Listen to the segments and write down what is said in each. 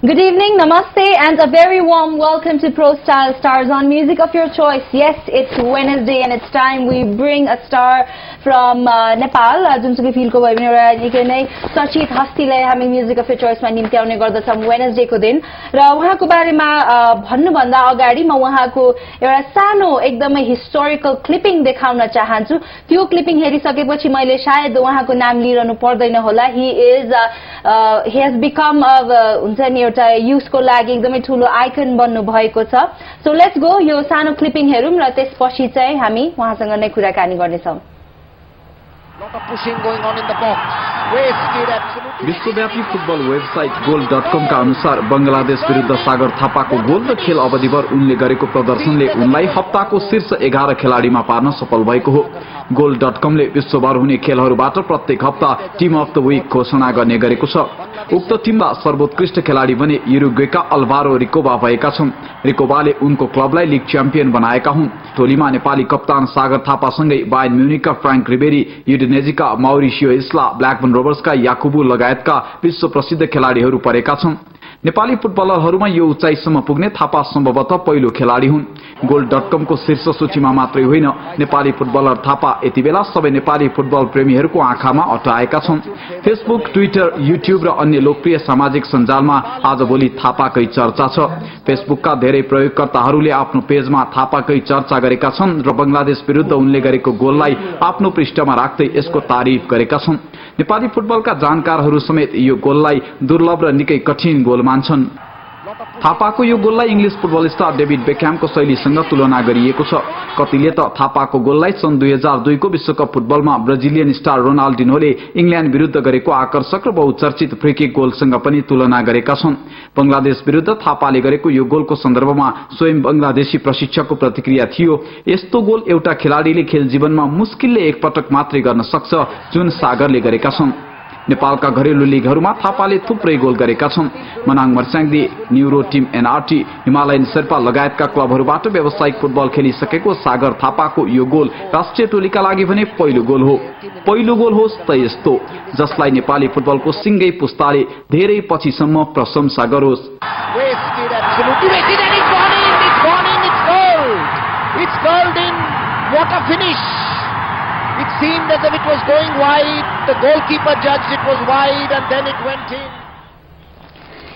Good evening, namaste, and a very warm welcome to Pro Style Stars on Music of Your Choice. Yes, it's Wednesday and it's time we bring a star from Nepal. जुनसुकै फिल्डको भयो भने एउटा निकै नै चर्चित हस्तीलाई हामी music of your चोइसमा निम्त्याउने गर्दछौं वेडनेसडेको दिन र उहाँको बारेमा भन्नुभन्दा अगाडि म उहाँको एउटा सानो एकदमै हिस्टोरिकल क्लिपिङ देखाउन चाहन्छु। त्यो क्लिपिङ हेरिसकेपछि मैले सायद उहाँको नाम लिइरहनु पर्दैन होला। he has become हुन्छ नि एउटा युथको लागि एकदमै ठूलो आइकन बन्नु भएको छ। सो लेट्स गो यो सानो क्लिपिङ हेरौं र त्यसपछि चाहिँ हामी उहाँसँग नै कुराकानी गर्नेछौं। विश्वव्यापी फुटबल वेबसाइट goal.com का अनुसार बंगलादेश विरुद्ध सागर थापाको गोल र खेल अवधिभर उनले गरेको प्रदर्शनले उनलाई हप्ताको शीर्ष 11 खेलाडीमा पार्न सफल भएको हो। goal.com ले विश्वभर हुने खेलहरूबाट प्रत्येक हप्ता टिम अफ द वीक घोषणा गर्ने गरेको छ। उक्त टिममा सर्वोत्कृष्ट खेलाडी भने युरुग्वेका अल्भारो रिकोबा भएका छन्। रिकोबाले उनको क्लबलाई लीग च्याम्पियन बनाएका हुन्। टोलीमा नेपाली कप्तान सागर थापासँगै बायर्न म्युनिकका फ्रान्क रिबेरी, युडिनेजीका माउरिसियो इस्ला, ब्ल्याकबर्न रोभर्सका याकुबु लगायतका विश्व प्रसिद्ध खेलाडीहरू परेका छन्। नेपाली फुटबलरहरूमा यो उचाइसम्म पुग्ने थापा सम्भवतः पहिलो खेलाडी हुन्। goal.com को शीर्ष सूचीमा मात्रै होइन, नेपाली फुटबलर थापा यतिबेला सबै नेपाली फुटबल प्रेमीहरूको आँखामा अटाएका छन्। फेसबुक, ट्विटर, युट्युब र अन्य लोकप्रिय सामाजिक सञ्जालमा आजभोलि थापाकै चर्चा छ। फेसबुकका धेरै प्रयोगकर्ताहरूले आफ्नो पेजमा थापाकै चर्चा गरेका छन् र बंगलादेश विरुद्ध उनले गरेको गोललाई आफ्नो पृष्ठमा राख्दै यसको तारिफ गरेका छन्। नेपाली फुटबलका जानकारहरू समेत यो गोललाई दुर्लभ र निकै कठिन गोल मान्छन्। थापाको यो गोललाई इंग्लिश फुटबल स्टार डेभिड बेक्ह्यामको शैलीसँग तुलना गरिएको छ। कतिले त थापाको गोललाई सन् 2002 को विश्वकप फुटबलमा ब्राजिलियन स्टार रोनाल्डिनोले इंग्ल्यान्ड विरुद्ध गरेको आकर्षक र बहुचर्चित फ्रीकिक गोलसँग पनि तुलना गरेका छन्। बंगलादेश विरुद्ध थापाले गरेको यो गोलको सन्दर्भमा स्वयं बंगलादेशी प्रशिक्षकको प्रतिक्रिया थियो, यस्तो गोल एउटा खेलाडीले खेल जीवनमा मुस्किलले एकपटक मात्रै गर्न सक्छ जुन सागरले गरेका छन्। नेपालका घरेलु लीगहरूमा थापाले थुप्रै गोल गरेका छन्। Manang Marsyangdi, new road team NRT, Himalayan Sherpa लगायतका क्लबहरूबाट व्यावसायिक फुटबल खेलिसकेको सागर थापाको यो गोल राष्ट्रिय टोलीका लागि भने पहिलो गोल हो। पहिलो गोल होस् त यस्तो जसलाई नेपाली फुटबलको सिंगै पुस्ताले धेरै पछिसम्म प्रशंसा गरोस्। It seemed as if it was going wide. The goalkeeper judged it was wide and then it went in.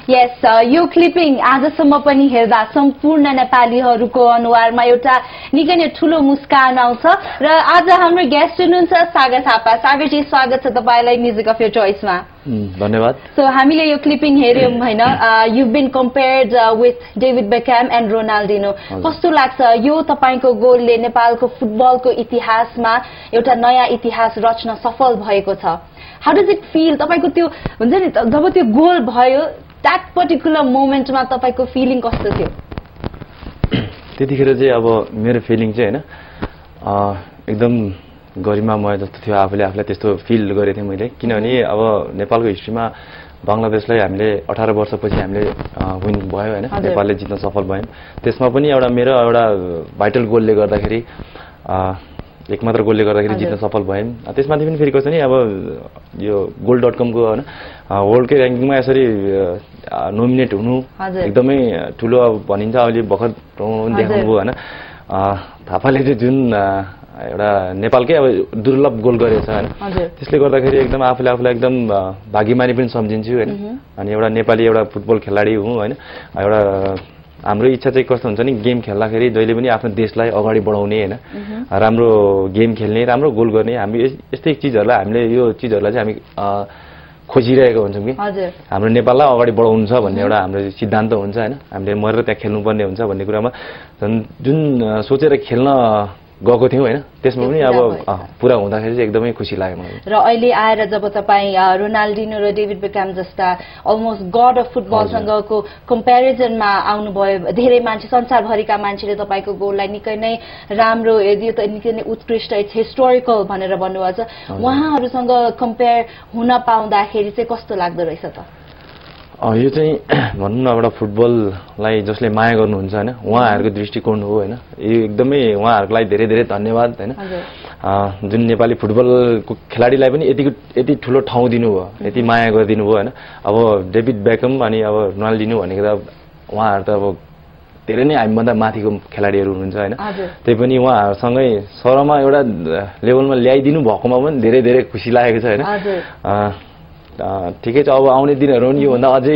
Yes, यो क्लिपिङ आजसम्म पनि हेर्दा सम्पूर्ण नेपालीहरूको अनुहारमा एउटा निकै नै ठूलो मुस्कान आउँछ र आज हाम्रो गेस्ट हुनुहुन्छ सागर थापा। सागरजी, स्वागत छ तपाईलाई म्युजिक अफ योर चोइसमा। धन्यवाद। सो हामीले यो क्लिपिङ हेर्यौं हैन, you been compared with David Beckham and Ronaldinho. कस्तो लाग्छ यो तपाईको गोलले नेपालको फुटबलको इतिहासमा एउटा नयाँ इतिहास रच्न सफल भएको छ? How does it feel? तपाईको त्यो हुन्छ नि जब त्यो गोल भयो that particular मोमेन्ट मा तपाईको फिलिङ कस्तो थियो? त्यतिखेर चाहिँ अब मेरो फिलिङ चाहिँ हैन एकदम गरिमामय जस्तो थियो। आफूलाई त्यस्तो फिल गरेथे मैले, किनभने अब नेपालको हिस्ट्रीमा बंगलादेशलाई हामीले 18 वर्षपछि हामीले विन भयो हैन, नेपालले जित्न सफल भयौं। त्यसमा पनि एउटा मेरो एउटा भाइटल गोलले गर्दाखेरि एक मात्र गोलले गर्दाखेरि जित्न सफल भयौं। त्यसमाथि पनि फेरि कस्तो नि अब यो goal.com को हैन वर्ल्डकै र्याङ्किङमा यसरी नोमिनेट हुनु एकदमै ठूलो भनिन्छ। अहिले भर्खर देखाउनु भयो हैन, थापाले चाहिँ जुन एउटा नेपालकै अब दुर्लभ गोल गरेछ हैन, त्यसले गर्दाखेरि एकदम आफूलाई एकदम भाग्यमानी पनि सम्झिन्छु हैन। अनि एउटा नेपाली एउटा फुटबल खेलाडी हुँ हैन, एउटा हाम्रो इच्छा चाहिँ कस्तो हुन्छ नि गेम खेल्दाखेरि जहिले पनि आफ्नो देशलाई अगाडि बढाउने हैन, राम्रो गेम खेल्ने, राम्रो गोल गर्ने, हामी यस्तै चीजहरुलाई हामीले यो चीजहरुलाई चाहिँ हामी खोजिरहेको हुन्छौं कि हाम्रो नेपाललाई अगाडि बढाउनु छ भन्ने एउटा हाम्रो सिद्धान्त हुन्छ हैन। हामीले मरेर त्यहाँ खेल्नुपर्ने हुन्छ भन्ने कुरामा जुन सोचेर खेल्न गएको थियौं हैन, त्यसमा पनि अब पूरा हुँदाखेरि चाहिँ एकदमै खुसी लाग्यो मलाई। र अहिले आएर जब तपाई रोनाल्डिनो र डेभिड बेक्ह्याम जस्ता अलमोस्ट गड अफ फुटबलसँगको कम्प्यारिजनमा आउनुभयो, धेरै मान्छे संसारभरिका मान्छेले तपाईको गोललाई निकै नै राम्रो, यो त निकै नै उत्कृष्ट, इट्स हिस्टोरिकल भनेर भन्नुभएको छ। उहाँहरुसँग कम्पेयर हुन पाउँदाखेरि चाहिँ कस्तो लाग्दो रहेछ त? यो चाहिँ भन्नु न एउटा फुटबललाई जसले माया गर्नुहुन्छ हैन, उहाँहरुको दृष्टिकोण हो हैन। यो एकदमै उहाँहरुलाई धेरै धेरै धन्यवाद हैन। जुन नेपाली फुटबलको खेलाडीलाई पनि यति ठुलो ठाउँ दिनुभयो, यति माया गरिदिनु भयो हैन। अब डेभिड बेकम अनि अब रोनाल्डिनो भनेको त उहाँहरू त अब धेरै नै हामीभन्दा माथिको खेलाडीहरू हुनुहुन्छ हैन। त्यही पनि उहाँहरूसँगै सरमा एउटा लेभलमा ल्याइदिनु भएकोमा पनि धेरै धेरै खुसी लागेको छ हैन। ठिकै छ, अब आउने दिनहरू पनि योभन्दा अझै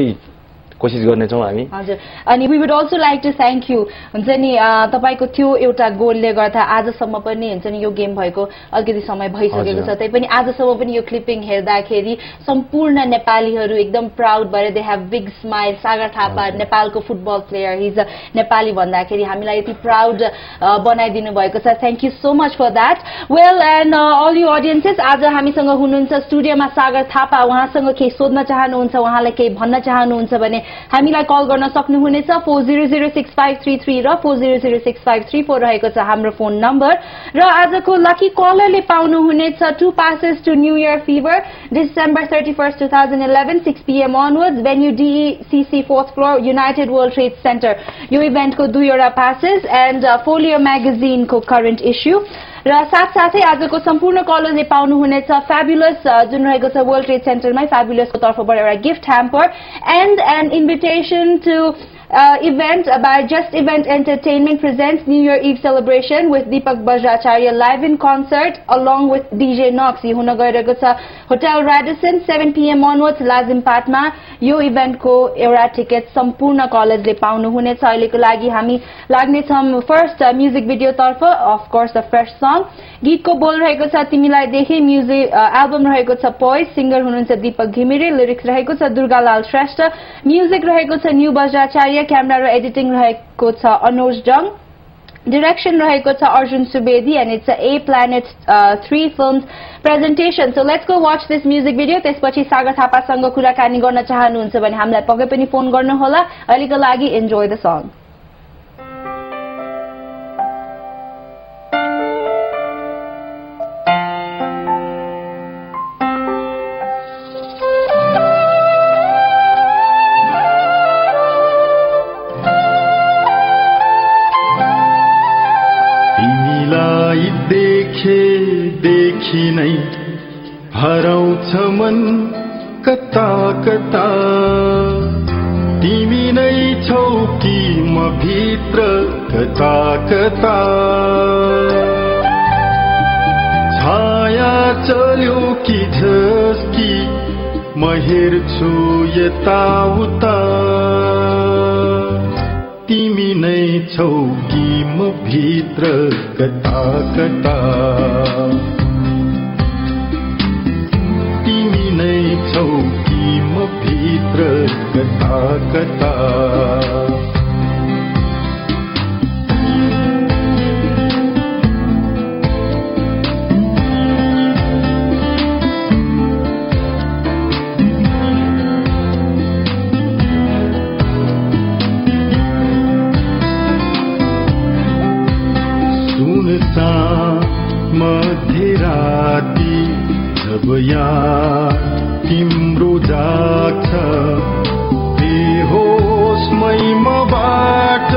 कोशिश गर्नेछौँ हामी। हजुर, अनि we would also like to thank you. हुन्छ नि तपाईँको त्यो एउटा गोलले गर्दा आजसम्म पनि हुन्छ नि यो गेम भएको अलिकति समय भइसकेको छ, तै पनि आजसम्म पनि यो क्लिपिङ हेर्दाखेरि सम्पूर्ण नेपालीहरू एकदम प्राउड भएर they have big smile. Sagar Thapa नेपालको football player, he is a Nepali भन्दाखेरि हामीलाई यति प्राउड बनाइदिनु भएको छ। Thank you so much for that. Well and all you audiences, आज हामीसँग हुनुहुन्छ स्टुडियोमा सागर थापा। उहाँसँग केही सोध्न चाहनुहुन्छ, उहाँलाई केही भन्न चाहनुहुन्छ भने हामीलाई कल गर्न सक्नुहुनेछ। 40065333 र 40065334 रहेको छ हाम्रो फोन नम्बर। र आजको लकी कलरले पाउनुहुनेछ 2 passes to New Year Fever, December 31st, 2011, 6 PM onwards, venue DECC 4th floor, United World Trade Center। यो इभेन्टको 2 passes and Folio magazine को current issue। र साथसाथै आजको सम्पूर्ण कलरले पाउनुहुनेछ फ्याबुलस जुन रहेको छ वर्ल्ड ट्रेड सेन्टरमै फ्याबुलसको तर्फबाट एउटा gift hamper and an invitation to event by Just Event Entertainment presents New Year Eve celebration with Deepak Bajracharya live in concert along with DJ Nox। यो हुन गइरहेको छ होटल Radisson 7 PM onwards लाजिमपाटमा। यो इभेन्टको एउटा ticket सम्पूर्ण कलेजले पाउनुहुनेछ। अहिलेको लागि हामी लाग्नेछौँ फर्स्ट म्युजिक भिडियो तर्फ। Of course the first song, गीतको बोल रहेको छ तिमीलाई देखे, म्युजिक एल्बम रहेको छ पोइज, सिंगर हुनुहुन्छ दीपक घिमिरे, लिरिक्स रहेको छ दुर्गालाल श्रेष्ठ, म्युजिक रहेको छ न्यू बज्राचार्य, क्यामेरा र एडिटिङ रहेको छ अनुज डङ, direction रहेको छ Arjun Subedi, and it's a Planet 3 Films presentation. So let's go watch this music video। त्यसपछि सागर थापासँग कुराकानी गर्न चाहनुहुन्छ भने हामीलाई पक्कै पनि फोन गर्नुहोला। अहिलेको लागि enjoy the song। देखि नै हराउँछ मन कता कता, तिमी नै छौ कि म भित्र कता कता, छाया चल्यो कि झस्की म हेर्छु यता उता, तिमी नै छौ कि म भित्र कता कता, तिमी नै छौ कि म भित्र कता कता। मध्यराती जब याद तिम्रो जाग्छ, बेहोसमै मबाट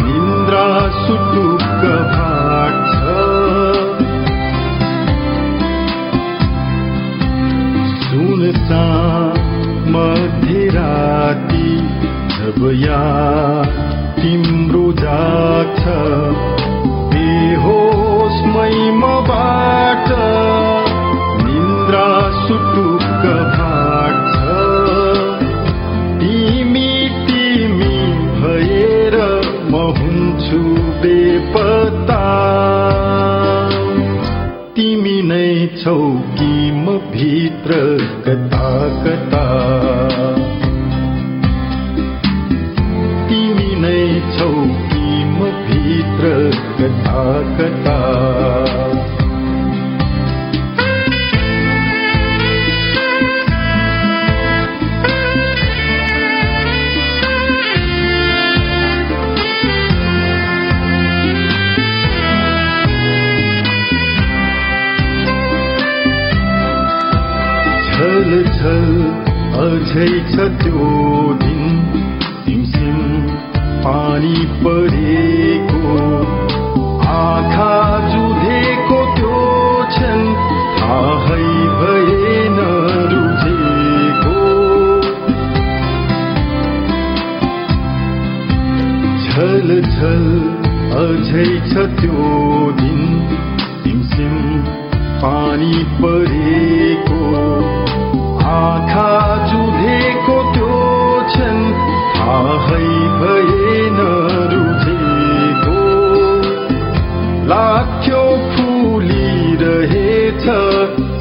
निन्द्रा सुटुक्क भाग्छ, सुनसान मध्यराती जब याद तिम्रो जाग्छ, बेहोसमै मबाट निन्द्रा सुटुक्क भाग्छ, तिमी तिमी भएर म हुन्छु बेपत्ता, तिमी नै छौ कि म भित्र कता कता, तिमी नै छौ कि म भित्र कता कता। छल छल अझै छ त्यो दिन, सिमसिम पानी परेको, आँखा जुधेको झलझल अझै छ त्यो दिन सिमसिम पानी परेको आँखा जुधेको त्यो क्षण थाहै भएन रुझेको लाग्थ्यो फुलिरहेछ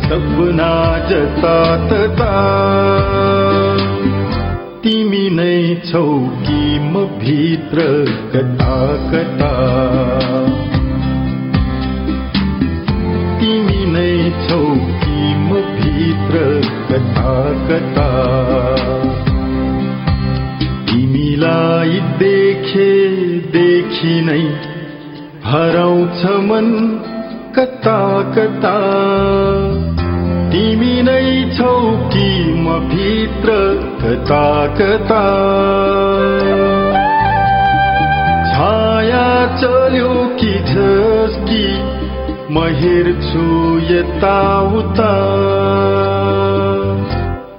सपना जतातता तिमी नै छौ कि म भित्र कता कता तिमी नै छौ कि म भित्र कता कता तिमीलाई देखि नै हराउँछ मन कता कता तिमी नै छौ कि म भित्र कता कता छाया चल्यो कि झस्की म हेर्छु यताउता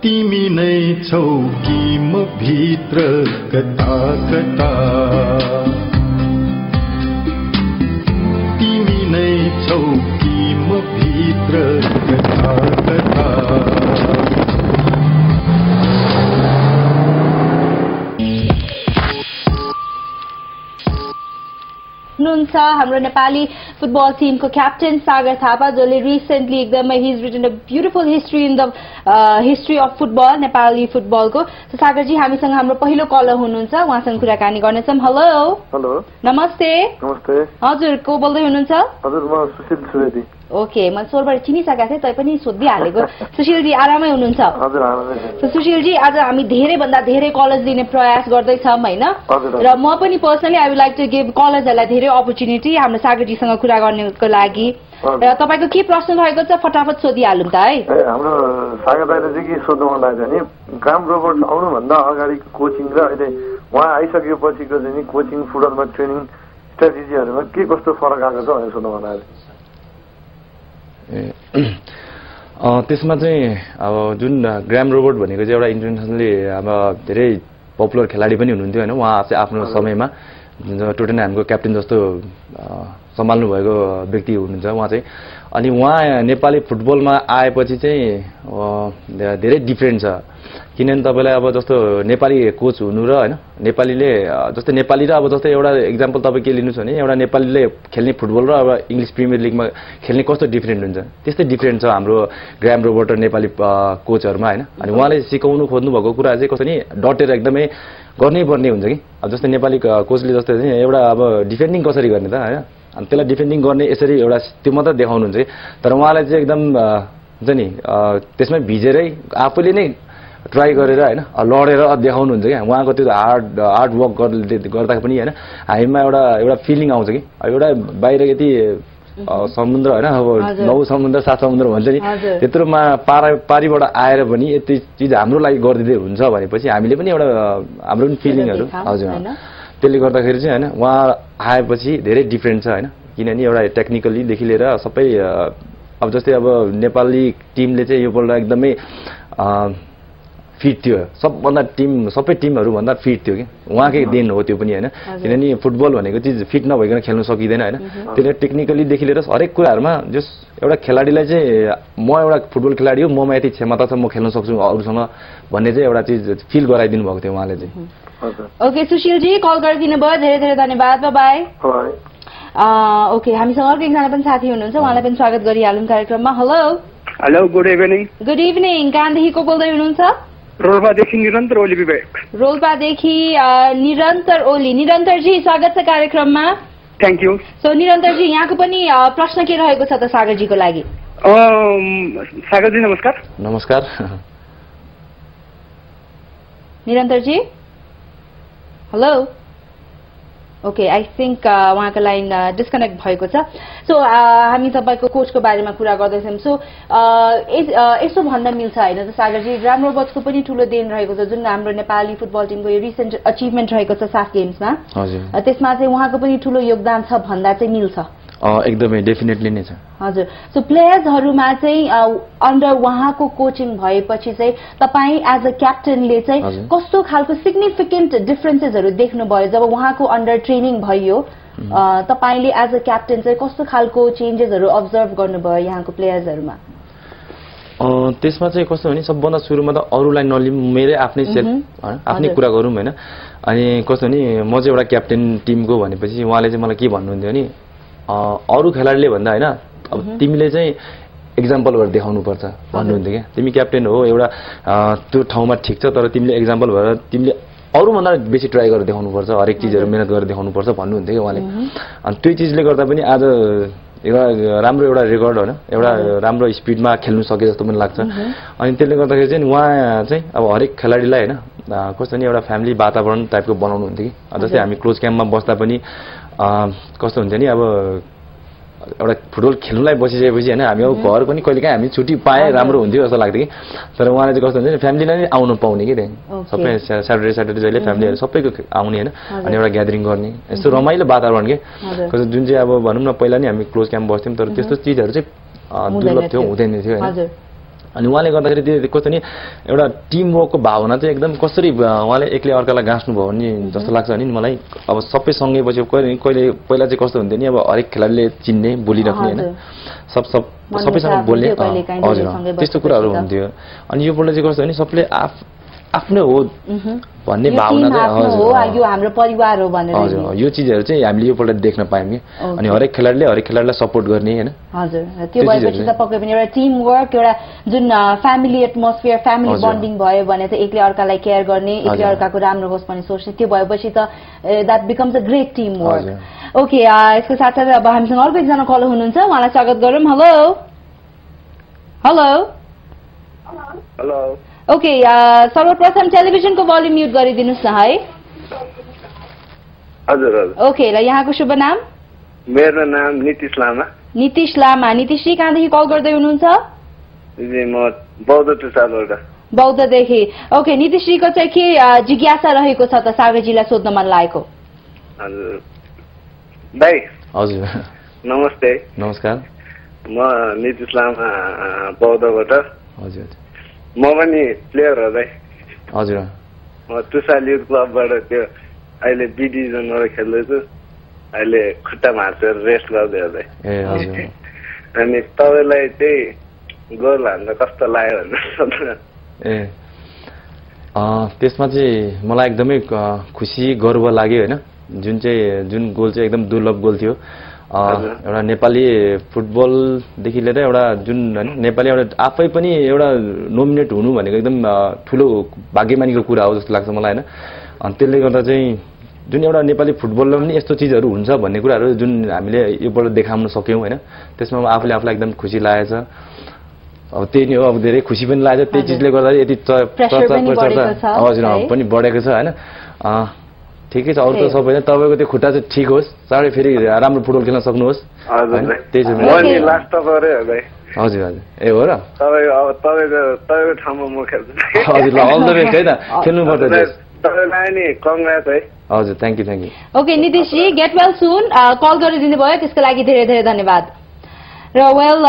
तिमी नै छौ कि म भित्र कता कता तिमी नै छौ कि म भित्र कता कता हुनुहुन्छ हाम्रो नेपाली फुटबल टिमको क्याप्टेन सागर थापा जसले रिसेन्टली एकदमै his written a beautiful history in the history of football Nepali फुटबलको। सागरजी हामीसँग हाम्रो पहिलो कलर हुनुहुन्छ, उहाँसँग कुराकानी गर्नेछौँ। हेलो हेलो नमस्ते। नमस्ते हजुर को बोल्दै हुनुहुन्छ? हजुर म सुशील सुवेदी। ओके म स्वरबाट चिनिसकेको थिएँ तैपनि सोधिहालेको। सुशीलजी आरामै हुनुहुन्छ? हजुर आरामै। सुशीलजी आज हामी धेरैभन्दा धेरै कलेज दिने प्रयास गर्दैछौँ होइन, र म पनि personally I would like to give कलेजहरूलाई धेरै अपर्च्युनिटी हाम्रो सागरजीसँग कुरा गर्नको लागि। र तपाईँको के प्रश्न रहेको छ फटाफट सोधिहालौँ त है। हाम्रो सागर दाइले चाहिँ के सोध्नु मन लागेको छ नि, ग्राम रोबोट आउनुभन्दा अगाडि कोचिङ र अहिले उहाँ आइसकेपछिको चाहिँ नि कोचिङ फुटबलमा ट्रेनिङ स्ट्राटेजीहरूमा के कस्तो फरक आएको छ भनेर सोध्नु मन लागेको। त्यसमा चाहिँ अब जुन ग्राम रोबोट भनेको चाहिँ एउटा इन्टरनेसनली अब धेरै पपुलर खेलाडी पनि हुनुहुन्थ्यो होइन, उहाँ चाहिँ आफ्नो समयमा टोटेनहामको क्याप्टेन जस्तो सम्हाल्नु भएको व्यक्ति हुनुहुन्छ उहाँ चाहिँ। अनि उहाँ नेपाली फुटबलमा आएपछि चाहिँ धेरै डिफ्रेन्ट छ, किनभने तपाईँलाई अब जस्तो नेपाली कोच हुनु र होइन नेपालीले जस्तै नेपाली र अब जस्तै एउटा इक्जाम्पल तपाईँ के लिनुहोस् भने एउटा नेपालीले खेल्ने फुटबल र अब इङ्ग्लिस प्रिमियर लिगमा खेल्ने कस्तो डिफ्रेन्ट हुन्छ त्यस्तै डिफ्रेन्ट छ हाम्रो ग्राम रोबोट र नेपाली कोचहरूमा होइन। अनि उहाँले सिकाउनु खोज्नु भएको कुरा चाहिँ कस्तो नि डटेर एकदमै गर्नै पर्ने हुन्छ कि, अब जस्तै नेपाली कोचले जस्तै चाहिँ एउटा अब डिफेन्डिङ कसरी गर्ने त होइन, अनि त्यसलाई डिफेन्डिङ गर्ने यसरी एउटा त्यो मात्रै देखाउनुहुन्छ कि, तर उहाँलाई चाहिँ एकदम हुन्छ नि त्यसमै भिजेरै आफूले नै ट्राई गरेर होइन लडेर देखाउनुहुन्छ क्या। उहाँको त्यो हार्ड वर्क गर्दा पनि होइन हामीमा एउटा फिलिङ आउँछ कि, एउटा बाहिर यति समुद्र होइन अब 9 समुद्र 7 समुद्र भन्छ नि त्यत्रोमा पारीबाट आएर पनि यति चिज हाम्रो लागि गरिदिँदै हुन्छ भनेपछि हामीले पनि एउटा हाम्रो पनि फिलिङहरू हजुर त्यसले गर्दाखेरि चाहिँ होइन उहाँ आएपछि धेरै डिफ्रेन्ट छ होइन, किनभने एउटा टेक्निकलीदेखि लिएर सबै अब जस्तै अब नेपाली टिमले चाहिँ योपल्ट एकदमै फिट थियो, सबै टिमहरूभन्दा फिट थियो कि, उहाँकै देन हो त्यो पनि होइन, किनभने फुटबल भनेको चिज फिट नभइकन खेल्नु सकिँदैन होइन। त्यसले टेक्निकलीदेखि लिएर हरेक कुराहरूमा जस एउटा खेलाडीलाई चाहिँ म एउटा फुटबल खेलाडी हो, ममा यति क्षमता छ म खेल्न सक्छु अरूसँग भन्ने चाहिँ एउटा चिज फिल गराइदिनु भएको थियो उहाँले चाहिँ। ओके सुशीलजी कल गरिदिनु भयो, धेरै धेरै धन्यवाद। By by. ओके हामीसँग अर्को एकजना पनि साथी हुनुहुन्छ, उहाँलाई पनि स्वागत गरिहालौँ कार्यक्रममा। Hello hello good evening. Good evening, कहाँदेखि को बोल्दै हुनुहुन्छ? रोल्पादेखि निरन्तर ओली विवेक। रोल्पादेखि निरन्तर ओली। निरन्तरजी स्वागत छ कार्यक्रममा। Thank you. सो निरन्तरजी यहाँको पनि प्रश्न के रहेको छ त सागरजीको लागि? सागरजी नमस्कार। नमस्कार निरन्तरजी। हेलो ओके आई थिङ्क उहाँको लाइन डिस्कनेक्ट भएको छ। सो हामी तपाईँको कोचको बारेमा कुरा गर्दैछौँ। सो यसो भन्न मिल्छ होइन त सागरजी, ग्राम रोबोट्सको पनि ठुलो देन रहेको छ जुन हाम्रो नेपाली फुटबल टिमको यो रिसेन्ट अचिभमेन्ट रहेको छ साफ गेम्समा, त्यसमा चाहिँ उहाँको पनि ठुलो योगदान छ भन्दा चाहिँ मिल्छ? एकदमै डेफिनेटली नै छ हजुर सो प्लेयर्सहरुमा चाहिँ अन्डर उहाँको कोचिङ भएपछि चाहिँ तपाई एज अ क्याप्टेनले चाहिँ कस्तो खालको सिग्निफिकेन्ट डिफरेन्सेसहरु देख्नु भयो जब उहाँको अन्डर ट्रेनिङ भयो तपाईले एज अ क्याप्टेन चाहिँ कस्तो खालको चेन्जेसहरु अब्जर्भ गर्नुभयो यहाँको प्लेयर्सहरुमा त्यसमा चाहिँ कस्तो भने सबभन्दा सुरुमा त अरूलाई नलिम मेरै आफ्नै सेल्फ आफ्नै कुरा गरौँ हैन अनि कस्तो भने म चाहिँ एउटा क्याप्टेन टिमको भनेपछि उहाँले चाहिँ मलाई के भन्नुहुन्थ्यो नि अरू खेलाडीले भन्दा हैन अब तिमीले चाहिँ एक्जाम्पल गरेर देखाउनु पर्छ भन्नुहुन्थ्यो क्या तिमी क्याप्टेन हो एउटा त्यो ठाउँमा ठिक छ तर तिमीले एक्जाम्पल भएर तिमीले अरूभन्दा बेसी ट्राई गरेर देखाउनु पर्छ हरेक चिजहरु मेहनत गरेर देखाउनु पर्छ भन्नुहुन्थ्यो क्या उहाँले अनि त्यो चिजले गर्दा पनि आज एउटा राम्रो एउटा रेकर्ड होइन एउटा राम्रो स्पिडमा खेल्नु सके जस्तो पनि लाग्छ अनि त्यसले गर्दाखेरि चाहिँ उहाँ चाहिँ अब हरेक खेलाडीलाई हैन कस्तो नि एउटा फ्यामिली वातावरण टाइपको बनाउनु हुन्थ्यो कि जस्तै हामी क्लोज क्याम्पमा बस्दा पनि कस्तो हुन्छ नि अब एउटा फुटबल खेल्नुलाई बसिसकेपछि हैन हामी अब घर पनि कहिलेकाहीँ हामी छुट्टी पाए राम्रो हुन्थ्यो जस्तो लाग्थ्यो कि तर उहाँले चाहिँ कस्तो हुन्छ नि फ्यामिलीलाई नै आउनु पाउने कि सबै स्याटरडे जहिले फ्यामिलीहरु सबैको आउने हैन अनि एउटा ग्यादरिङ गर्ने यस्तो रमाइलो वातावरण के कस्तो जुन चाहिँ अब भनौं न पहिला नि हामी क्लोज क्याम्प बस्थ्यौं तर त्यस्तो चीजहरु चाहिँ दुर्लभ थियो हुँदैन थियो हैन अनि उहाँले गर्दाखेरि त्यो कस्तो नि एउटा टिम वर्कको भावना चाहिँ एकदम कसरी उहाँले एक्लै अर्कालाई गाँस्नु भयो नि जस्तो लाग्छ नि मलाई अब सबै सँगै बस्यो कहिले पहिला चाहिँ कस्तो हुन्थ्यो नि अब हरेक खेलाडीले चिन्ने बोलिराख्ने हैन सबैसँग बोल्ने हजुर त्यस्तो कुराहरु हुन्थ्यो अनि यो पल्ट चाहिँ कस्तो नि सबले आफ्नो हो भन्ने भावना चाहिँ यो हाम्रो परिवार हो भनेर हजुर यो चीजहरु चाहिँ हामीले यो पल्ट देख्न पायौं कि अनि हरेक खेलाडीलाई सपोर्ट गर्ने हैन हजुर त्यो भएपछि त पक्कै पनि एउटा टिम वर्क एउटा जुन फ्यामिली एटमोस्फियर फ्यामिली बन्डिङ भयो भने चाहिँ एकले अर्कालाई केयर गर्ने एकले अर्काको राम्रो होस् भन्ने सोच्ने त्यो भएपछि त that becomes a great team work okay यसको साथै अब हामीसँग अर्को एकजना कलर हुनुहुन्छ उहाँलाई स्वागत गरौँ हेलो हेलो हेलो ओके सर्वप्रथम टेलिभिजनको भोल्युम म्युट गरिदिनुस् न है हजुर हजुर ओके र यहाँको शुभ नाम मेरो नाम नितिश लामा नितिश जी कहाँदेखि कल गर्दै हुनुहुन्छ म बौद्ध टुसालबाट बौद्धदेखि ओके नितिश जीको चाहिँ के जिज्ञासा रहेको छ त सागरजीलाई सोध्न मन लागेको हजुर दाइ हजुर नमस्ते नमस्कार म नितिश लामा बौद्धबाट हजुर म पनि प्लेयर हो दाइ हजुर म टुसाल युथ क्लबबाट त्यो अहिले बी डिभिजनबाट खेल्दैछु अहिले खुट्टा भाँचेर रेस्ट गर्दै हो दाइ ए हजुर अनि तपाईलाई चाहिँ गोल हान्दा कस्तो लाग्यो भनेर ए त्यसमा चाहिँ मलाई एकदमै खुसी गर्व लाग्यो हैन जुन गोल चाहिँ एकदम दुर्लभ गोल थियो एउटा नेपाली फुटबलदेखि लिएर एउटा जुन हैन नेपाली एउटा आफै पनि एउटा नोमिनेट हुनु भनेको एकदम ठुलो भाग्यमानीको कुरा हो जस्तो लाग्छ मलाई हैन अनि त्यसले गर्दा चाहिँ जुन एउटा नेपाली फुटबलमा पनि यस्तो चीजहरु हुन्छ भन्ने कुराहरु जुन हामीले योबाट देखाउन सक्यौं हैन त्यसमा आफूले आफूलाई एकदम खुसी लागेछ अब त्यही नै हो अब धेरै खुसी पनि लाग्छ त्यही चीजले गर्दा यति चर्चा हजुर पनि बढेको छ हैन ठिकै छ अरु त सबैले तपाईको त्यो खुट्टा चाहिँ ठीक होस् चाँडै फेरि राम्रो फुटबल खेल्न सक्नुहोस् त्यही चाहिँ म नि लास्ट गरे हो भाइ हजुर हजुर ए हो र तपाईको ठाउँमा म खेल्छु हजुर ल अल द बेस्ट है त खेल्नु पर्छ तपाईलाई नि कंग्रेस है हजुर thank you okay Nitish ji get well soon call गरिदिनु भयो त्यसको लागि धेरै धेरै धन्यवाद र well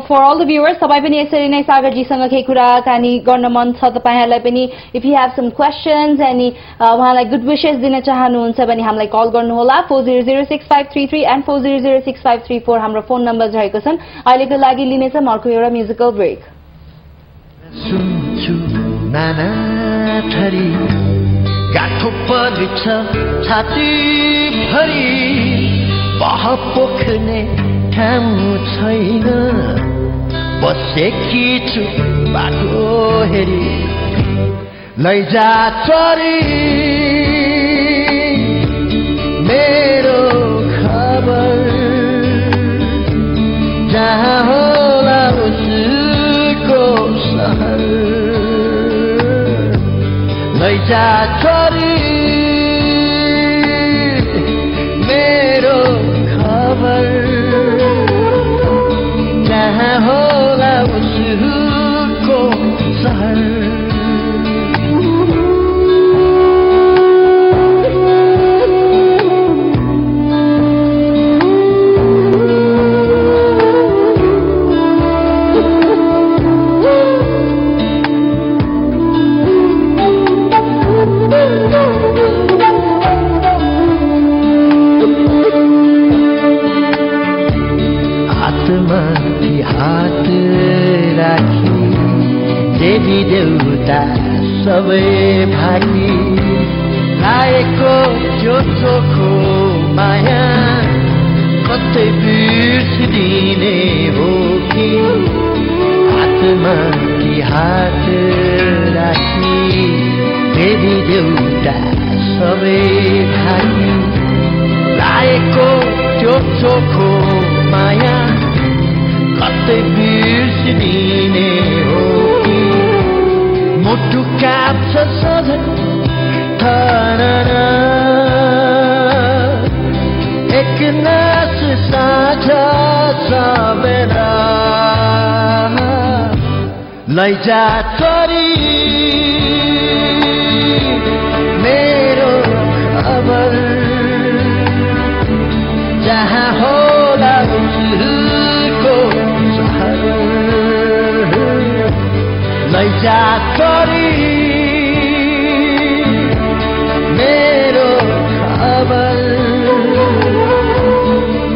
for all the viewers तपाईँ पनि यसरी नै सागरजीसँग केही कुराकानी गर्न मन छ तपाईहरूलाई पनि if you have some questions अनि उहाँलाई गुड विशेस दिन चाहनुहुन्छ भने हामीलाई कल गर्नुहोला 40065333 एन्ड 40065334 हाम्रो फोन नम्बर रहेको छन् अहिलेको लागि लिनेछ अर्को एउटा म्युजिकल ब्रेक गाठो पलिछ छाती भरि बह पोख्ने ठाउँ छैन बसेकी छु बाटो हेरी लैजा चरी मेरो खबर जहाँ होला उसको सहर लैजा चरी मेरो खबर जहाँ होला उसको सहर देवी देउता सबै भागी लाएको त्यो चोखो माया कतै बिर्सिदिने हो कि हातमा कि हात राखी देवी देउता सबै भागी लाएको त्यो चोखो माया कतै बिर्सिदिने हो कि मुटु काप्छ सधैँ एक नास साझा सबेरा लैजा छोरी मेरो खबर जहाँ होला उसको सहर लैजा छोरी मेरो खबर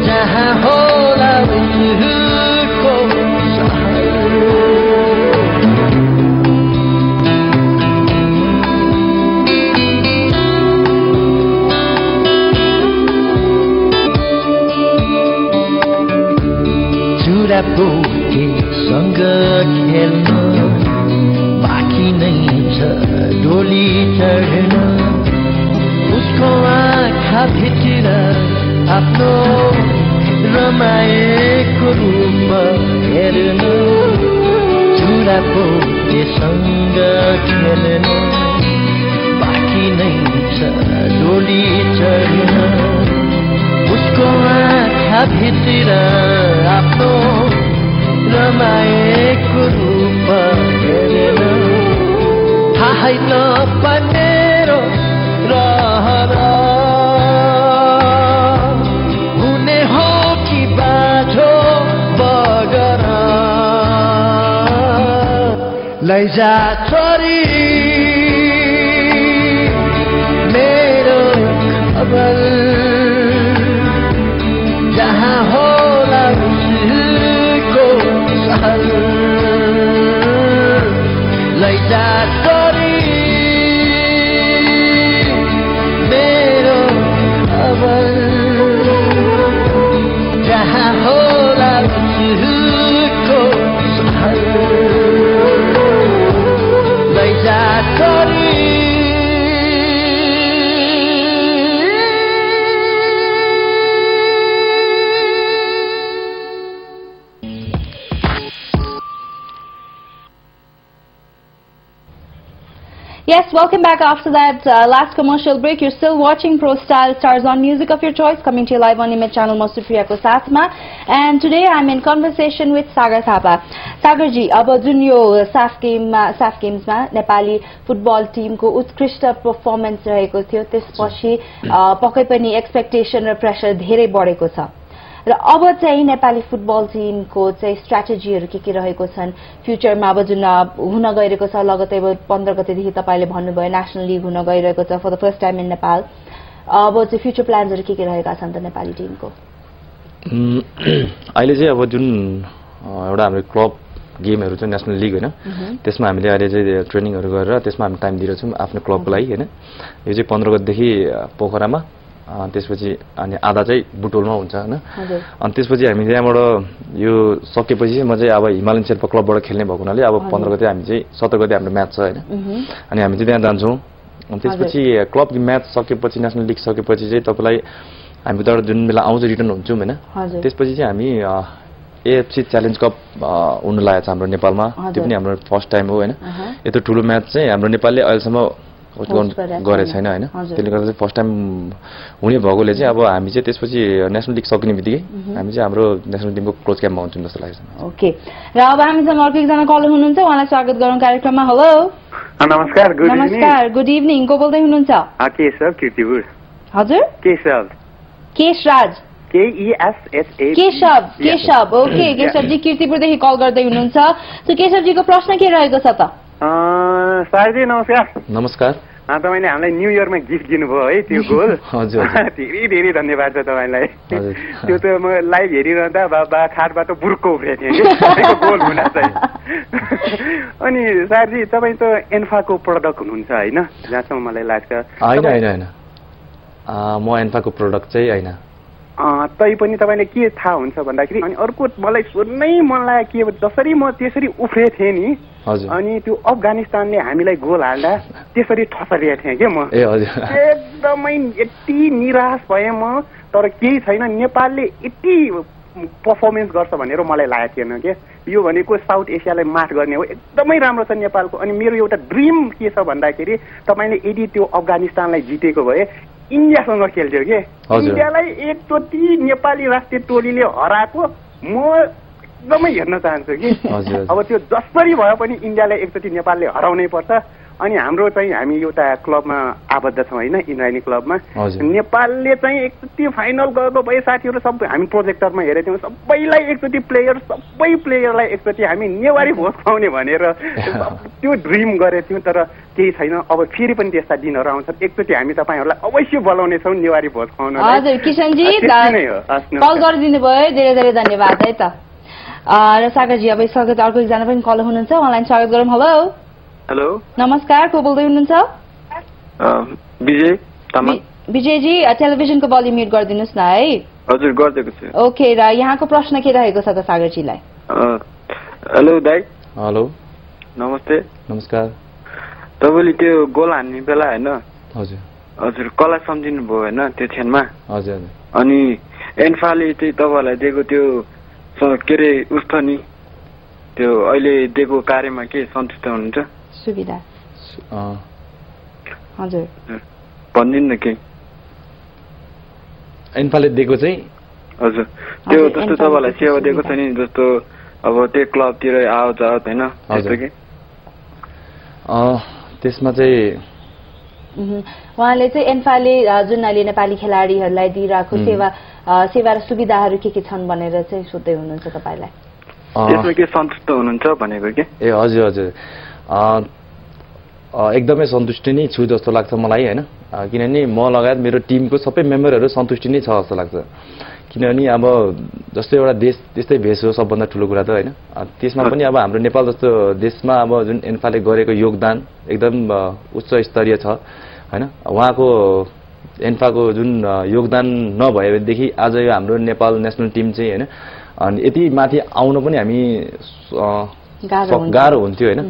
जहाँ होला उसको सहर चुरापोतेसँग खेल्न बाँकी नै छ डोली चढ्न उसको आँखा भित्र आफ्नो रमाएको रूप हेर्न चुरापोतेसँग खेल्न बाँकी नै छ डोली चढ्न उसको आँखा भित्र आफ्नो रमाएको रूप हेरेन थाहै नपर्नेरो रहर हुने हो कि बाझो बगर लैजा छोरी मेरो खबर जहाँ होला उसको सहर लैजा छोरी मेरो खबर जहाँ होला उसको सहर लैजा छोरी Yes, welcome back after that last commercial break. You're still watching Pro Style Stars on Music of your choice, coming to you live on Image Channel Masupriya ko Sathma. And today I'm in conversation with Sagar Thapa. Sagar ji, अब जुन यो साफ गेम्समा Nepali football टिमको उत्कृष्ट performance रहेको थियो त्यसपछि पक्कै पनि एक्सपेक्टेसन र प्रेसर धेरै बढेको छ र अब चाहिँ नेपाली फुटबल टिमको चाहिँ स्ट्र्याटेजीहरू के रहेको छन् फ्युचरमा अब जुन हुन गइरहेको छ लगतै 15 गतेदेखि तपाईले भन्नुभयो नेशनल लिग हुन गइरहेको छ for the first time in Nepal अब चाहिँ फ्युचर प्लान्सहरू के रहेका छन् त नेपाली टिमको अहिले चाहिँ अब जुन एउटा हाम्रो क्लब गेमहरू छ नेशनल लिग हैन त्यसमा हामीले अहिले चाहिँ ट्रेनिङहरू गरेर त्यसमा हामी टाइम दिइरहेछौँ आफ्नो क्लबको लागि हैन यो चाहिँ 15 गतेदेखि पोखरामा त्यसपछि अनि आधा चाहिँ बुटोलमा हुन्छ हैन अनि त्यसपछि हामी त्यहाँबाट यो सकेपछि चाहिँ म चाहिँ अब हिमालयन शेर्पा क्लबबाट खेल्ने भएको हुनाले अब 15 गते हामी चाहिँ 17 गते हाम्रो म्याच छ हैन अनि हामी चाहिँ त्यहाँ जान्छौँ अनि त्यसपछि क्लब म्याच सकेपछि नेशनल लिग सकेपछि चाहिँ तपाईलाई हामी उताबाट जुन बेला आउँछ रिटर्न हुन्छौँ हैन त्यसपछि चाहिँ हामी एएफसी च्यालेन्ज कप हुन लागेको छ हाम्रो नेपालमा त्यो पनि हाम्रो फर्स्ट टाइम हो हैन यत्रो ठुलो म्याच चाहिँ हाम्रो नेपालले अहिलेसम्म गरे छैन हैन त्यसले गर्दा चाहिँ फर्स्ट टाइम हुने भएकोले चाहिँ अब हामी चाहिँ त्यसपछि नेशनल लिग सकिने बित्तिकै हामी चाहिँ हाम्रो नेशनल टिमको क्लोज क्याम्पमा हुन्छौँ जस्तो लाग्छ ओके र अब हामीसँग अर्को एकजना कलर हुनुहुन्छ उहाँलाई स्वागत गरौँ कार्यक्रममा हेलो नमस्कार गुड इभिनिङ को बोल्दै हुनुहुन्छ केशव कीर्तिपुर हजुर केशराज केशव ओके केशवजी कीर्तिपुरदेखि कल गर्दै हुनुहुन्छ सो केशवजीको प्रश्न के रहेको छ त सारजी नमस्कार तपाईँले हामीलाई न्यू इयरमा गिफ्ट दिनुभयो है त्यो गोल हजुर धेरै धेरै धन्यवाद छ तपाईँलाई त्यो त म लाइभ हेरिरहँदा बाबा खाटबाट बुर्को उफ्रेको थिएँ कि तपाईँको गोल हुन चाहिँ अनि सरजी तपाईँ त एन्फाको प्रडक्ट हुनुहुन्छ होइन जहाँसम्म मलाई लाग्छ होइन म एन्फाको प्रडक्ट चाहिँ होइन तैपनि तपाईँले के थाहा हुन्छ भन्दाखेरि अनि अर्को मलाई सोध्नै मन लाग्यो के जसरी म त्यसरी उफ्रेको थिएँ नि अनि त्यो अफगानिस्तानले हामीलाई गोल हाल्दा त्यसरी ठसरिएको थिएँ क्या म एकदमै यति निराश भएँ म तर केही छैन नेपालले यति पर्फर्मेन्स गर्छ भनेर मलाई लागेको थिएन क्या यो भनेको साउथ एसियालाई माठ गर्ने हो एकदमै राम्रो छ नेपालको अनि मेरो एउटा ड्रिम के छ भन्दाखेरि तपाईँले यदि त्यो अफगानिस्तानलाई जितेको भए इन्डियासँग खेल्थ्यो के इन्डियालाई एकचोटि नेपाली राष्ट्रिय टोलीले हराएको म एकदमै हेर्न चाहन्छु कि अब त्यो जसरी भए पनि इन्डियालाई एकचोटि नेपालले हराउनै पर्छ अनि हाम्रो चाहिँ हामी एउटा क्लबमा आबद्ध छौँ होइन इन्द्रायणी क्लबमा नेपालले चाहिँ एकचोटि फाइनल गएको भए साथीहरू सबै हामी प्रोजेक्टरमा हेरेको थियौँ सबैलाई एकचोटि सबै प्लेयरलाई एकचोटि हामी नेवारी भोज खुवाउने भनेर त्यो ड्रिम गरेको थियौँ तर केही छैन अब फेरि पनि त्यस्ता दिनहरू आउँछन् एकचोटि हामी तपाईँहरूलाई अवश्य बोलाउने छौँ नेवारी भोज खुवाउन हजुर किशनजी कल गरिदिनु भयो धेरै धेरै धन्यवाद है त र सागरजी अब स्वागत अर्को एकजना पनि कल हुनुहुन्छ उहाँलाई स्वागत गरौँ हेलो हेलो नमस्कार को बोल्दै हुनुहुन्छ विजय तामाङ विजयजी टेलिभिजनको भोल्युम म्युट गरिदिनुहोस् न है हजुर गरिदिएको छु ओके र यहाँको प्रश्न के रहेको छ त सागरजीलाई हेलो दाइ हेलो नमस्ते नमस्कार तपाईँले त्यो गोल हान्ने बेला होइन हजुर हजुर कसलाई सम्झिनु भयो होइन त्यो क्षणमा हजुर अनि एन्फाले चाहिँ तपाईँलाई दिएको त्यो के अरे उस्तो नि त्यो अहिले दिएको कार्यमा के सन्तुष्ट हुनुहुन्छ सुविधा हजुर भनिदिनु न केही एन्फाले दिएको चाहिँ हजुर त्यो जस्तो तपाईँलाई सेवा दिएको छ नि जस्तो अब त्यो क्लबतिर आवत जावत होइन त्यस्तो के त्यसमा चाहिँ उहाँले चाहिँ एन्फाले जुन अहिले नेपाली खेलाडीहरूलाई दिइरहेको सेवा र सुविधाहरू के छन् भनेर चाहिँ सोध्दै हुनुहुन्छ तपाईँलाई त्यसमा के सन्तुष्ट हुनुहुन्छ भनेको के ए हजुर हजुर एकदमै सन्तुष्टि नै छु जस्तो लाग्छ मलाई होइन किनभने म लगायत मेरो टिमको सबै मेम्बरहरू सन्तुष्टि नै छ जस्तो लाग्छ किनभने अब जस्तो एउटा देश त्यस्तै भेष हो सबभन्दा ठुलो कुरा त होइन त्यसमा पनि अब हाम्रो नेपाल जस्तो देशमा अब जुन एन्फाले गरेको योगदान एकदम उच्च स्तरीय छ होइन उहाँको एन्फाको जुन योगदान नभएदेखि आज यो हाम्रो नेपाल नेसनल टिम चाहिँ होइन अनि यति माथि आउन पनि हामी गाह्रो हुन्थ्यो होइन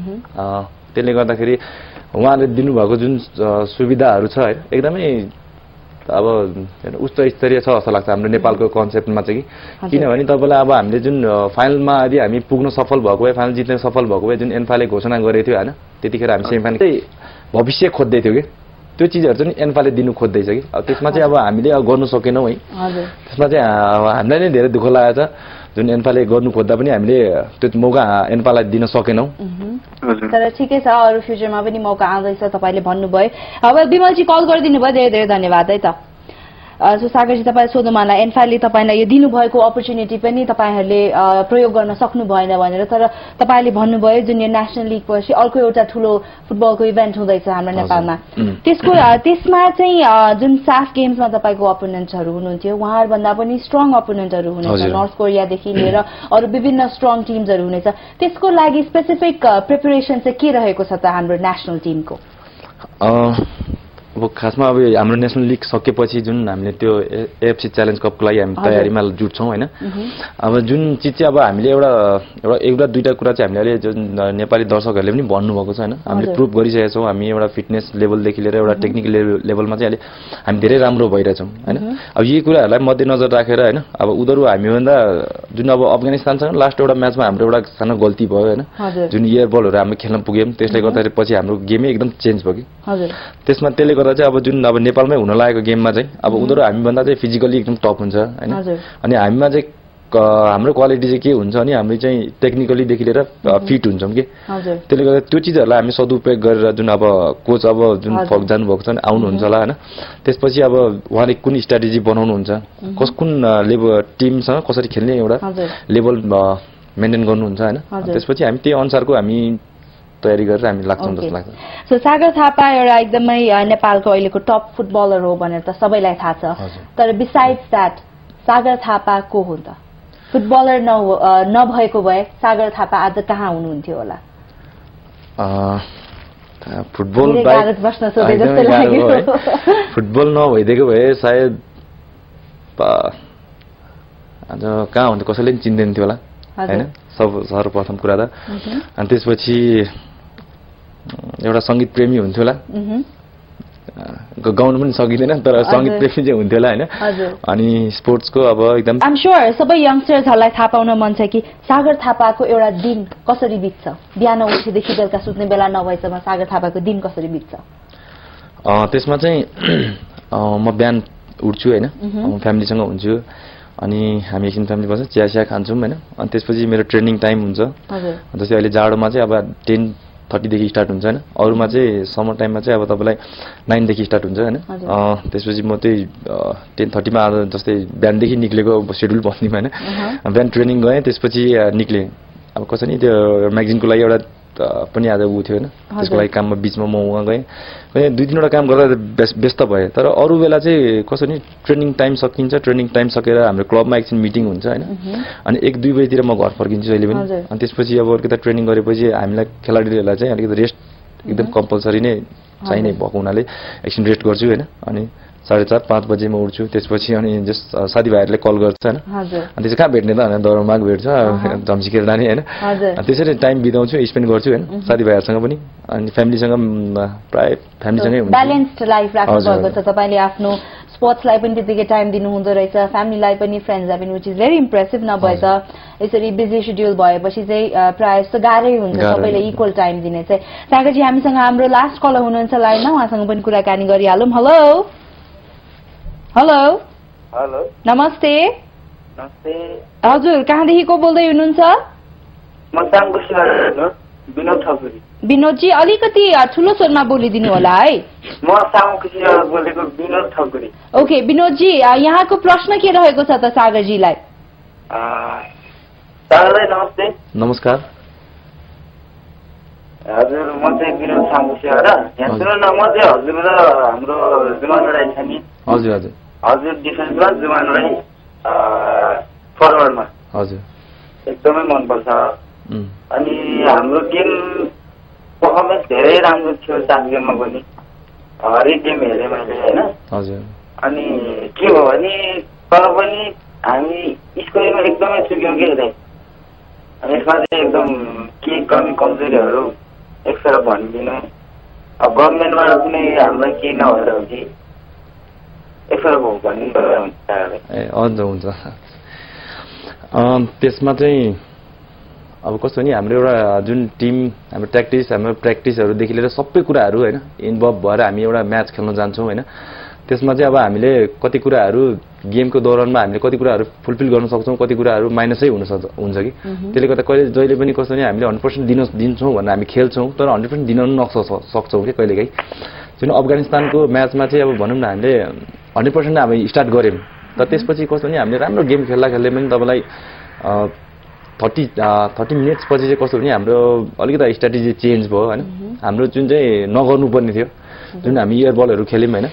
त्यसले गर्दाखेरि उहाँले दिनुभएको जुन सुविधाहरू छ होइन एकदमै अब उच्च स्तरीय छ जस्तो लाग्छ हाम्रो नेपालको कन्सेप्टमा चाहिँ किनभने तपाईँलाई अब हामीले जुन फाइनलमा यदि हामी पुग्न सफल भएको भए फाइनल जित्न सफल भएको भए जुन एन्फाले घोषणा गरेको थियो होइन त्यतिखेर हामी सेमिफाइनल भविष्य खोज्दै थियौँ कि त्यो चिजहरू चाहिँ एन्फाले दिनु खोज्दैछ कि अब त्यसमा चाहिँ अब हामीले गर्नु सकेनौँ है त्यसमा चाहिँ हामीलाई नै धेरै दुःख लागेको छ जुन एन्फाले गर्नु खोज्दा पनि हामीले त्यो मौका एन्फालाई दिन सकेनौँ तर ठिकै छ अरू फ्युचरमा पनि मौका आउँदैछ तपाईँले भन्नुभयो अब विमलजी कल गरिदिनु भयो धेरै धेरै धन्यवाद है त सागरजी तपाईँले सोध्नु मलाई एन्फाले तपाईँलाई यो दिनुभएको अपर्च्युनिटी पनि तपाईँहरूले प्रयोग गर्न सक्नु भएन भनेर तर तपाईँले भन्नुभयो जुनियर नेसनल लिग पछि अर्को एउटा ठुलो फुटबलको इभेन्ट हुँदैछ हाम्रो नेपालमा त्यसमा चाहिँ जुन साफ गेम्समा तपाईँको अपोनेन्टहरू हुनुहुन्थ्यो उहाँहरूभन्दा पनि स्ट्रङ अपोनेन्टहरू हुनेछ नर्थ कोरियादेखि लिएर अरू विभिन्न स्ट्रङ टिम्सहरू हुनेछ त्यसको लागि स्पेसिफिक प्रिपरेसन चाहिँ के रहेको छ त हाम्रो नेसनल टिमको अब खासमा अब हाम्रो नेसनल लिग सकेपछि जुन हामीले त्यो एएफसी च्यालेन्ज कपको लागि हामी तयारीमा जुट्छौँ होइन अब जुन चिज चाहिँ अब हामीले एउटा दुईटा कुरा चाहिँ हामीले अहिले जुन नेपाली दर्शकहरूले पनि भन्नुभएको छ होइन हामीले प्रुभ गरिसकेका छौँ हामी एउटा फिटनेस लेभलदेखि लिएर एउटा टेक्निकल लेभलमा चाहिँ अहिले हामी धेरै राम्रो भइरहेछौँ होइन अब यी कुराहरूलाई मध्यनजर राखेर होइन अब उनीहरू हामीभन्दा जुन अब अफगानिस्तानसँग लास्ट एउटा म्याचमा हाम्रो एउटा सानो गल्ती भयो होइन जुन एयर बलहरू हामी खेल्न पुग्यौँ त्यसले गर्दाखेरि पछि हाम्रो गेमै एकदम चेन्ज भयो कि त्यसमा त्यसले गर्दा चाहिँ अब जुन अब नेपालमै हुन लागेको गेममा चाहिँ अब उनीहरू हामीभन्दा चाहिँ फिजिकली एकदम टप हुन्छ होइन अनि हामीमा चाहिँ हाम्रो क्वालिटी चाहिँ के हुन्छ अनि हामी चाहिँ टेक्निकलीदेखि लिएर फिट हुन्छौँ कि त्यसले गर्दा त्यो चिजहरूलाई हामी सदुपयोग गरेर जुन अब कोच अब जुन फर्क जानुभएको छ नि आउनुहुन्छ होला होइन त्यसपछि अब उहाँले कुन स्ट्राटेजी बनाउनुहुन्छ कुन लेभल टिमसँग कसरी खेल्ने एउटा लेभल मेन्टेन गर्नुहुन्छ होइन त्यसपछि हामी त्यही अनुसारको हामी तयारी गरेर हामी लाग्छौँ जस्तो लाग्छ। सो सागर थापा एउटा एकदमै नेपालको अहिलेको टप फुटबलर हो भनेर त सबैलाई थाहा छ, तर बिसाइड्स द्याट सागर थापा को हो त? फुटबलर नभएको भए सागर थापा आज कहाँ हुनुहुन्थ्यो होला? फुटबल फुटबल नभइदिएको भए सायद आज कहाँ हुन्थ्यो कसैले पनि चिन्दैन थियो होला होइन, सर्वप्रथम कुरा त। अनि त्यसपछि एउटा सङ्गीत प्रेमी हुन्थ्यो होला, गाउनु पनि सकिँदैन तर सङ्गीत प्रेमी चाहिँ हुन्थ्यो होला होइन। अनि स्पोर्ट्सको अब एकदम आइम स्योर सबै यङ्स्टर्सहरूलाई थाहा पाउन मन छ कि सागर थापाको एउटा दिन कसरी बित्छ, बिहान उठेदेखि बेलुका सुत्ने बेला नभएसम्म सागर थापाको दिन कसरी बित्छ? त्यसमा चाहिँ म बिहान उठ्छु होइन, फ्यामिलीसँग हुन्छु, अनि हामी एकछिन फ्यामिली बस्छ, चिया खान्छौँ होइन। अनि त्यसपछि मेरो ट्रेनिङ टाइम हुन्छ, जस्तै अहिले जाडोमा चाहिँ अब 10:30 स्टार्ट हुन्छ होइन, अरूमा चाहिँ समर टाइममा चाहिँ अब तपाईँलाई 9 स्टार्ट हुन्छ होइन। त्यसपछि म त्यही 10:30 आज जस्तै बिहानदेखि निक्लेको सेड्युल बस्नेमा होइन, बिहान ट्रेनिङ गएँ, त्यसपछि निक्लेँ। अब कसै नि त्यो म्यागजिनको लागि एउटा पनि आज ऊ थियो होइन, त्यसको लागि काममा बिचमा म उहाँ गएँ, 2-3वटा काम गर्दा व्यस्त भएँ। तर अरू बेला चाहिँ कसो नि ट्रेनिङ टाइम सकिन्छ, ट्रेनिङ टाइम सकेर हाम्रो क्लबमा एकछिन मिटिङ हुन्छ होइन, अनि 1-2 बजीतिर म घर फर्किन्छु जहिले पनि। अनि त्यसपछि अब अलिकति ट्रेनिङ गरेपछि हामीलाई खेलाडीहरूलाई चाहिँ अलिकति रेस्ट एकदम कम्पलसरी नै चाहिने भएको हुनाले एकछिन रेस्ट गर्छु होइन। अनि 4:30-5 बजे म उठ्छु, त्यसपछि अनि जस्ट साथीभाइहरूले कल गर्छ होइन, अनि त्यसै कहाँ भेट्ने त होइन, दरबारमाग भेट्छ, झम्सिकेर जाने होइन, त्यसरी टाइम बिताउँछु, स्पेन्ड गर्छु होइन साथीभाइहरूसँग पनि, अनि फ्यामिलीसँग प्रायः फ्यामिलीसँगै हुन्छ। ब्यालेन्स्ड लाइफ राख्नु भएको छ तपाईँले, आफ्नो स्पोर्ट्सलाई पनि त्यतिकै टाइम दिनुहुँदो रहेछ, फ्यामिलीलाई पनि, फ्रेन्ड्सलाई पनि, विच इज भेरी इम्प्रेसिभ। नभए त यसरी बिजी सेड्युल भएपछि चाहिँ प्रायः जस्तो गाह्रै हुन्छ सबैले इक्वल टाइम दिने चाहिँ। सागरजी हामीसँग हाम्रो लास्ट कलर हुनुहुन्छ लाइनमा, उहाँसँग पनि कुराकानी गरिहालौँ। हेलो हेलो हेलो नमस्ते। नमस्ते हजुर, कहाँदेखि को बोल्दै हुनुहुन्छ? म साङकुसीबाट विनोद ठकुरी। विनोदजी अलिकति ठुलो स्वरमा बोलिदिनु होला है। म साङकुसीबाट बोलेको विनोद ठकुरी। ओके विनोदजी, यहाँको प्रश्न के रहेको छ त सागरजीलाई? सागरलाई नमस्ते। नमस्कार। हजुर म चाहिँ विनोद साङकुसीबाट। यहाँ सुन्नु न, म चाहिँ हजुर र हाम्रो जुमान लडाई छ नि, हजुर हजुर हजुर डिफेन्समा, जुमान लडाई फरवर्डमा हजुर एकदमै मनपर्छ। अनि हाम्रो गेम पर्फर्मेन्स धेरै राम्रो थियो, 7 गेममा पनि हरेक गेम हेरेँ मैले होइन। हजुर अनि के भयो भने तर पनि हामी स्कोरिङमा एकदमै चुक्यौँ कि यसमा चाहिँ एकदम के कमी कमजोरीहरू एकसरा भनिदिनु, अब गभर्मेन्टबाट कुनै हामीलाई केही नभएर हो कि एकसरा भयो भनिदिनु हुन्छ। ए हुन्छ हुन्छ। त्यसमा चाहिँ अब कस्तो नि हाम्रो एउटा जुन टिम, हाम्रो हाम्रो प्र्याक्टिसहरूदेखि लिएर सबै कुराहरू होइन इन्भल्भ भएर हामी एउटा म्याच खेल्न जान्छौँ होइन। त्यसमा चाहिँ अब हामीले कति कुराहरू गेमको दौरानमा हामीले कति कुराहरू फुलफिल गर्न सक्छौँ, कति कुराहरू माइनसै हुन्छ कि, त्यसले गर्दा जहिले पनि कस्तो नि हामीले 100% दिन्छौँ भनेर हामी खेल्छौँ, तर 100% दिन सक्छौँ कि कहिलेकाहीँ। जुन अफगानिस्तानको म्याचमा चाहिँ अब भनौँ न हामीले 100% हामी स्टार्ट गऱ्यौँ, तर त्यसपछि कस्तो नि हामीले राम्रो गेम खेल्दा पनि तपाईँलाई 30 मिनट्स पछि चाहिँ कस्तो भने हाम्रो अलिकति स्ट्राटेजी चेन्ज भयो होइन। हाम्रो जुन चाहिँ नगर्नुपर्ने थियो, जुन हामी एयर बलहरू खेल्यौँ होइन,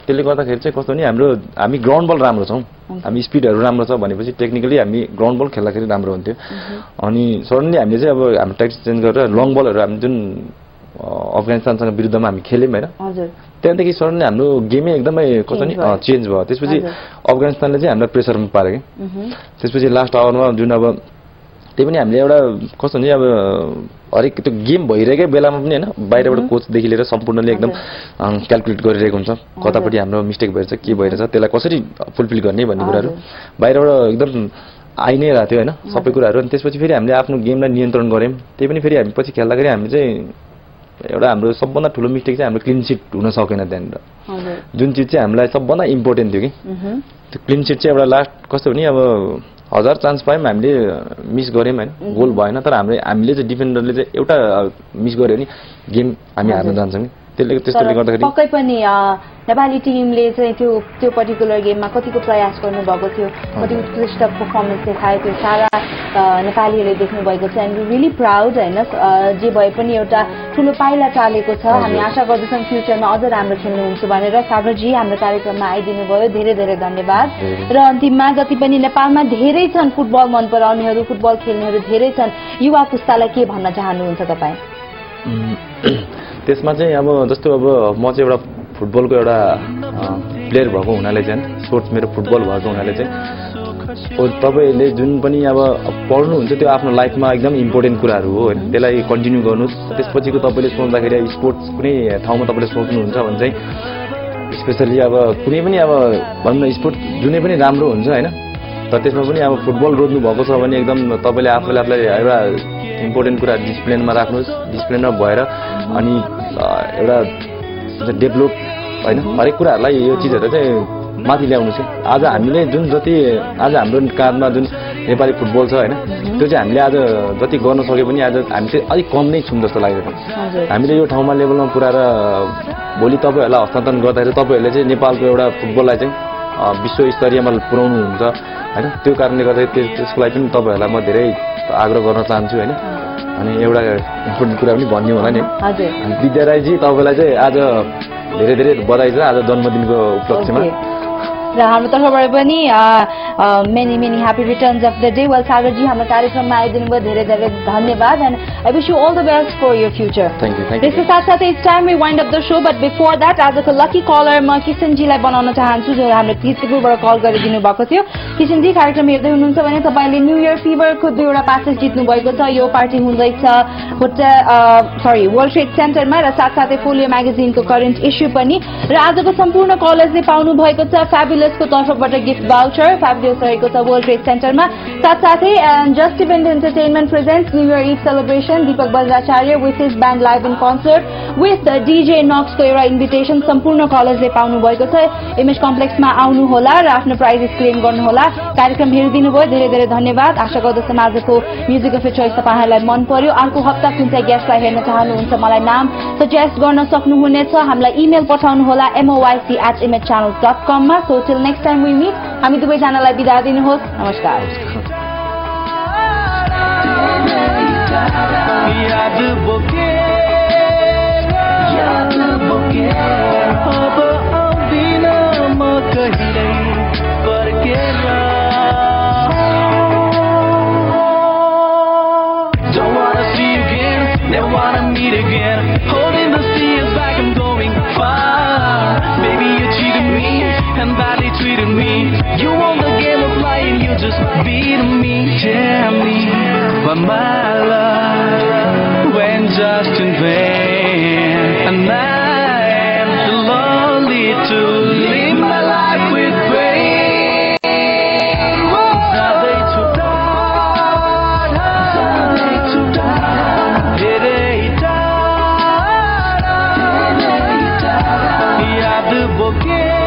त्यसले गर्दाखेरि चाहिँ कस्तो नि हामी ग्राउन्ड बल राम्रो छौँ, हामी स्पिडहरू राम्रो छ भनेपछि टेक्निकली हामी ग्राउन्ड बल खेल्दाखेरि राम्रो हुन्थ्यो। अनि सडनली हामीले चाहिँ अब हाम्रो ट्याक्टिक्स चेन्ज गरेर लङ बलहरू हामी जुन अफगानिस्तानसँग विरुद्धमा हामी खेल्यौँ होइन, त्यहाँदेखि सडनली हाम्रो गेमै एकदमै कस्तो नि चेन्ज भयो। त्यसपछि अफगानिस्तानले चाहिँ हामीलाई प्रेसरमा पार्यो कि, त्यसपछि लास्ट आवरमा जुन अब त्यही पनि हामीले एउटा कस्तो नि अब हरेक त्यो गेम भइरहेकै बेलामा पनि होइन बाहिरबाट कोचदेखि लिएर सम्पूर्णले एकदम क्यालकुलेट गरिरहेको हुन्छ, कतापट्टि हाम्रो मिस्टेक भइरहेछ, के भइरहेछ, त्यसलाई कसरी फुलफिल गर्ने भन्ने कुराहरू बाहिरबाट एकदम आइ नै रहेको थियो होइन सबै कुराहरू। अनि त्यसपछि फेरि हामीले आफ्नो गेमलाई नियन्त्रण गऱ्यौँ। त्यही पनि फेरि हामी पछि खेल्दाखेरि हामी चाहिँ एउटा हाम्रो सबभन्दा ठुलो मिस्टेक चाहिँ हाम्रो क्लिन सिट हुन सकेन त्यहाँनिर, जुन चिज चाहिँ हामीलाई सबभन्दा इम्पोर्टेन्ट थियो कि। त्यो क्लिन सिट चाहिँ एउटा लास्ट कस्तो भने अब 1000 चान्स पायौँ हामीले मिस गऱ्यौँ होइन, गोल भएन, तर हामीले चाहिँ डिफेन्डरले चाहिँ एउटा मिस गऱ्यो भने गेम हामी हार्न जान्छौँ कि। त्यसले गर्दाखेरि पक्कै पनि नेपाली टिमले चाहिँ त्यो पर्टिकुलर गेममा कतिको प्रयास गर्नुभएको थियो, कति उत्कृष्ट पर्फर्मेन्स देखायो त्यो सारा नेपालीहरूले देख्नु भएको छ एन्ड रियली प्राउड होइन। जे भए पनि एउटा ठुलो पाइला चालेको छ। हामी आशा गर्दछौँ फ्युचरमा अझ राम्रो खेल्नुहुन्छ भनेर। सागरजी हाम्रो कार्यक्रममा आइदिनु भयो, धेरै धेरै धन्यवाद। र अन्तिममा जति पनि नेपालमा धेरै छन् फुटबल मन पराउनेहरू, फुटबल खेल्नेहरू धेरै छन्, युवा पुस्तालाई के भन्न चाहनुहुन्छ तपाईँ? त्यसमा चाहिँ अब जस्तो अब म चाहिँ एउटा फुटबलको एउटा प्लेयर भएको हुनाले चाहिँ, स्पोर्ट्स मेरो फुटबल भएको हुनाले चाहिँ तपाईँहरूले जुन पनि अब पढ्नुहुन्छ त्यो आफ्नो लाइफमा एकदम इम्पोर्टेन्ट कुराहरू हो होइन, त्यसलाई कन्टिन्यू गर्नुहोस्। त्यसपछिको तपाईँले सोच्दाखेरि स्पोर्ट्स कुनै ठाउँमा तपाईँले सोच्नुहुन्छ भने चाहिँ स्पेसली अब कुनै पनि अब भनौँ न स्पोर्ट जुनै पनि राम्रो हुन्छ होइन, तर त्यसमा पनि अब फुटबल रोज्नु भएको छ भने एकदम तपाईँले आफूलाई एउटा इम्पोर्टेन्ट कुरा डिसिप्लिनमा राख्नुहोस्। डिसिप्लिनमा भएर अनि एउटा डेभलप होइन हरेक कुराहरूलाई यो चिजहरू चाहिँ माथि ल्याउनु चाहिँ आज हामीले जुन जति आज हाम्रो काँधमा जुन नेपाली फुटबल छ होइन, त्यो चाहिँ हामीले आज जति गर्न सक्यो पनि आज हामी चाहिँ अलिक कम नै छौँ जस्तो लाग्छ। हामीले यो ठाउँमा लेभलमा पुऱ्याएर भोलि तपाईँहरूलाई हस्तान्तरण गर्दाखेरि तपाईँहरूले चाहिँ नेपालको एउटा फुटबललाई चाहिँ विश्व स्तरीयमा पुर्याउनु हुन्छ होइन। त्यो कारणले गर्दाखेरि त्यसको लागि पनि तपाईँहरूलाई म धेरै आग्रह गर्न चाहन्छु होइन। अनि एउटा इम्पोर्टेन्ट कुरा पनि भन्ने होला नि, विद्या राईजी तपाईँलाई चाहिँ आज धेरै धेरै बधाई छ आज जन्मदिनको उपलक्ष्यमा। र हाम्रो तर्फबाट पनि many many happy returns of the day. Well सागरजी हाम्रो कार्यक्रममा आइदिनु भयो, धेरै धेरै धन्यवाद and I wish you all the best for your future. त्यसको साथसाथै it's time we wind up the show, but before that आजको लकी कलर म किसनजीलाई बनाउन चाहन्छु जो हाम्रो तिजपुरबाट कल गरिदिनु भएको थियो। किसनजी कार्यक्रम हेर्दै हुनुहुन्छ भने तपाईँले न्यू इयर फिभरको 2वटा पासेस जित्नु भएको छ। यो पार्टी हुँदैछ वर्ल्ड ट्रेड सेन्टरमा र साथसाथै फोलियो म्यागजिनको करेन्ट इस्यु पनि। र आजको सम्पूर्ण कलर्सले पाउनु भएको छ फ्याबुलसको तर्फबाट गिफ्ट भाउचर। फ्याबुलस रहेको छ वर्ल्ड ट्रेड सेन्टरमा। साथसाथै just event entertainment presents new year eve celebration Deepak Bajracharya with his band live in concert with DJ नक्सको एउटा इन्भिटेसन सम्पूर्ण कलर्सले पाउनु भएको छ। इमेज कम्प्लेक्समा आउनुहोला र आफ्नो प्राइजेस क्लेम गर्नुहोला। कार्यक्रम हेरिदिनु भयो, धेरै धेरै धन्यवाद। आशा गर्दछौँ आजको म्युजिक अफ यर चोइस तपाईँहरूलाई मन पर्यो। अर्को हप्ता कुन चाहिँ गेस्टलाई हेर्न चाहनुहुन्छ मलाई नाम सजेस्ट गर्न सक्नुहुनेछ। हामीलाई इमेल पठाउनुहोला moyc@imagechannels.com मा। So till next time we meet, हामी दुवैजनालाई बिदा दिनुहोस्। नमस्कार। And badly treated me. You won the game of lying, you just beat me. Tell me why my love went just in vain, and I am too lonely to live my life with pain. Yaad boke